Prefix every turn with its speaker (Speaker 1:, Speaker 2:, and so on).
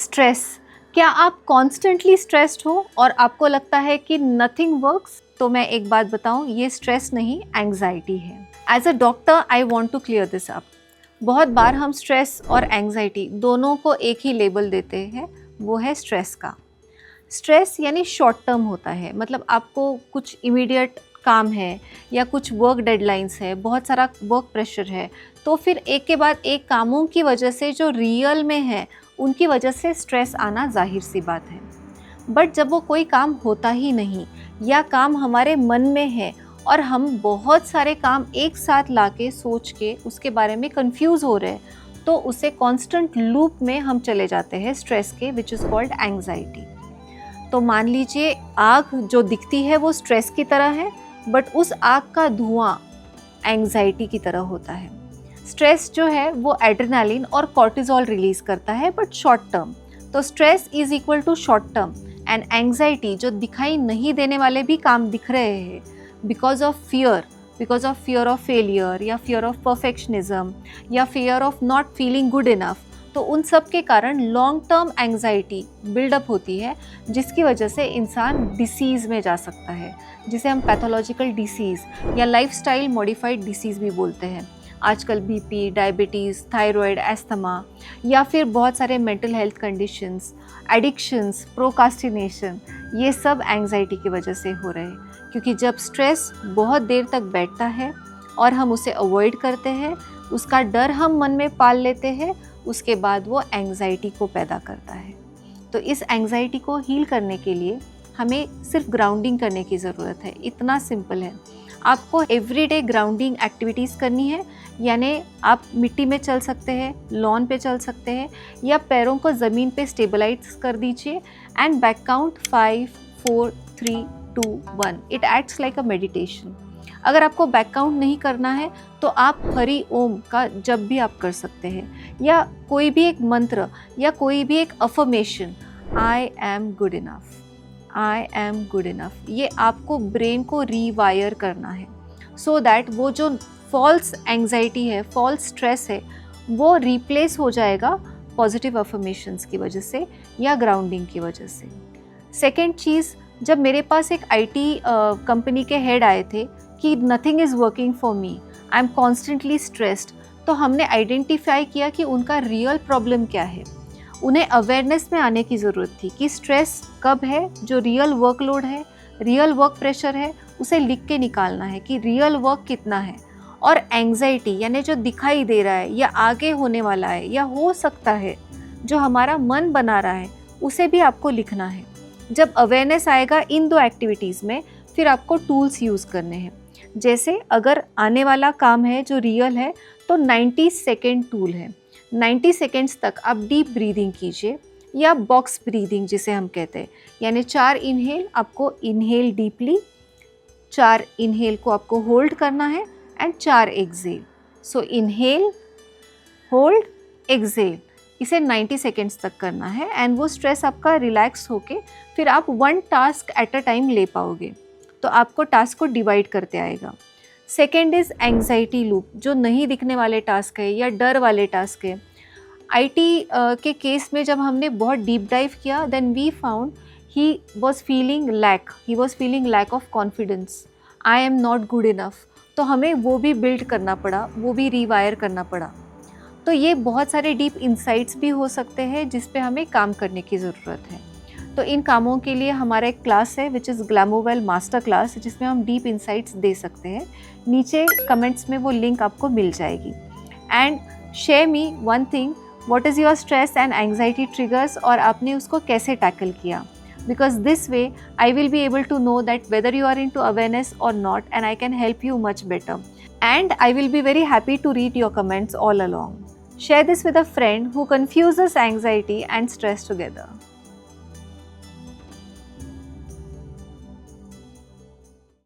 Speaker 1: Stress, क्या आप constantly stressed हो और आपको लगता है कि नथिंग वर्क्स? तो मैं एक बात बताऊं, ये स्ट्रेस नहीं, एंग्जाइटी है। As a doctor I want to clear this up. बहुत बार हम स्ट्रेस और एंग्जाइटी दोनों को एक ही लेबल देते हैं, वो है स्ट्रेस का। स्ट्रेस यानी शॉर्ट टर्म होता है, मतलब आपको कुछ इमीडिएट काम है या कुछ वर्क डेडलाइंस है, बहुत सारा वर्क प्रेशर है, तो फिर एक के बाद एक कामों की वजह से जो रियल में है उनकी वजह से स्ट्रेस आना जाहिर सी बात है। बट जब वो कोई काम होता ही नहीं या काम हमारे मन में है और हम बहुत सारे काम एक साथ लाके सोच के उसके बारे में कंफ्यूज हो रहे हैं, तो उसे कांस्टेंट लूप में हम चले जाते हैं स्ट्रेस के, विच इज़ कॉल्ड एंग्जाइटी। तो मान लीजिए आग जो दिखती है वो स्ट्रेस की तरह है, बट उस आग का धुआं एंग्जाइटी की तरह होता है। स्ट्रेस जो है वो एड्रेनालिन और कॉर्टिजोल रिलीज करता है, बट शॉर्ट टर्म। तो stress is equal to short term and anxiety जो दिखाई नहीं देने वाले भी काम दिख रहे हैं because of fear of failure या फियर ऑफ परफेक्शनिज्म या fear of not feeling good enough. तो उन सब के कारण लॉन्ग टर्म एंग्जाइटी बिल्डअप होती है, जिसकी वजह से इंसान डिसीज़ में जा सकता है, जिसे हम पैथोलॉजिकल डिसीज़ या लाइफस्टाइल मॉडिफाइड डिसीज़ भी बोलते हैं। आजकल बीपी, डायबिटीज़, थायराइड, एस्थमा या फिर बहुत सारे mental health conditions, addictions, procrastination, ये सब एंग्जाइटी की वजह से हो रहे हैं। क्योंकि जब स्ट्रेस बहुत देर तक बैठता है और हम उसे अवॉइड करते हैं, उसका डर हम मन में पाल लेते हैं, उसके बाद वो एंग्जाइटी को पैदा करता है। तो इस एंग्जाइटी को हील करने के लिए हमें सिर्फ ग्राउंडिंग करने की ज़रूरत है। इतना सिंपल है। आपको एवरीडे ग्राउंडिंग एक्टिविटीज़ करनी है, यानी आप मिट्टी में चल सकते हैं, लॉन पे चल सकते हैं, या पैरों को ज़मीन पे स्टेबलाइज कर दीजिए and back count 5, 4, 3, 2, 1। It acts like a meditation. अगर आपको बैक काउंट नहीं करना है तो आप हरि ओम का जप भी आप कर सकते हैं, या कोई भी एक मंत्र या कोई भी एक affirmation, I am good enough, I am good enough, ये आपको ब्रेन को रीवायर करना है सो दैट वो जो फॉल्स एंग्जाइटी है, फॉल्स स्ट्रेस है, वो रिप्लेस हो जाएगा पॉजिटिव अफर्मेशंस की वजह से या ग्राउंडिंग की वजह से। सेकेंड चीज़, जब मेरे पास एक आईटी कंपनी के हेड आए थे कि nothing is working for me, I am constantly stressed, तो हमने आइडेंटिफाई किया कि उनका रियल प्रॉब्लम क्या है। उन्हें अवेयरनेस में आने की ज़रूरत थी कि स्ट्रेस कब है, जो रियल वर्कलोड है, रियल वर्क प्रेशर है, उसे लिख के निकालना है कि रियल वर्क कितना है। और एंग्जाइटी यानी जो दिखाई दे रहा है या आगे होने वाला है या हो सकता है, जो हमारा मन बना रहा है, उसे भी आपको लिखना है। जब अवेयरनेस आएगा इन दो एक्टिविटीज़ में, फिर आपको टूल्स यूज़ करने हैं। जैसे अगर आने वाला काम है जो रियल है, तो 90 सेकेंड टूल है। 90 सेकेंड्स तक आप डीप ब्रीदिंग कीजिए, या बॉक्स ब्रीदिंग जिसे हम कहते हैं, यानी 4 इनहेल आपको इनहेल डीपली, 4 इनहेल को आपको होल्ड करना है and 4 exhale. So inhale, hold, exhale, इसे 90 सेकेंड्स तक करना है एंड वो स्ट्रेस आपका रिलैक्स होके फिर आप 1 टास्क एट अ टाइम ले पाओगे। तो आपको टास्क को डिवाइड करते आएगा। सेकेंड इज़ एंग्जाइटी लूप, जो नहीं दिखने वाले टास्क है या डर वाले टास्क है। आईटी के केस में जब हमने बहुत डीप डाइव किया, then we found he was feeling lack of confidence, I am not good enough. तो हमें वो भी बिल्ड करना पड़ा, वो भी रिवायर करना पड़ा। तो ये बहुत सारे डीप इंसाइट्स भी हो सकते हैं जिस पे हमें काम करने की ज़रूरत है। तो इन कामों के लिए हमारा एक क्लास है विच इज़ ग्लैमोवेल मास्टर क्लास, जिसमें हम डीप इंसाइट्स दे सकते हैं। नीचे कमेंट्स में वो लिंक आपको मिल जाएगी। And share me one thing, what is your stress and anxiety triggers, और आपने उसको कैसे टैकल किया, because this way I will be able to know that whether you are into awareness और not, and I can help you much better. And I will be very happy to read your comments all along. Share this with a friend who confuses anxiety and stress together.